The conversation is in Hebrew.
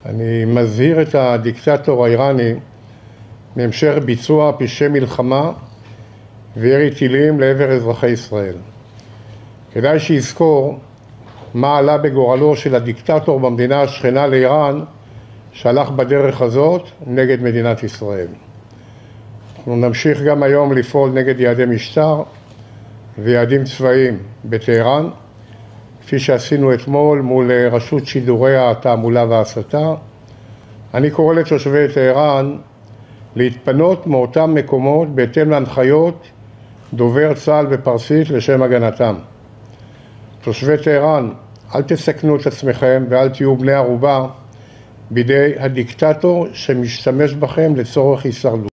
אני מזהיר את הדיקטטור האיראני מהמשך ביצוע פשעי מלחמה וירי טילים לעבר אזרחי ישראל. כדאי שיזכור מה עלה בגורלו של הדיקטטור במדינה השכנה לאיראן שהלך בדרך הזאת נגד מדינת ישראל. אנחנו נמשיך גם היום לפעול נגד יעדי משטר ויעדים צבאיים בטהרן, כפי שעשינו אתמול מול רשות שידורי התעמולה וההסתה. אני קורא לתושבי טהרן להתפנות מאותם מקומות בהתאם להנחיות דובר צה"ל בפרסית לשם הגנתם. תושבי טהרן, אל תסכנו את עצמכם ואל תהיו בני ערובה בידי הדיקטטור שמשתמש בכם לצורך הישרדות.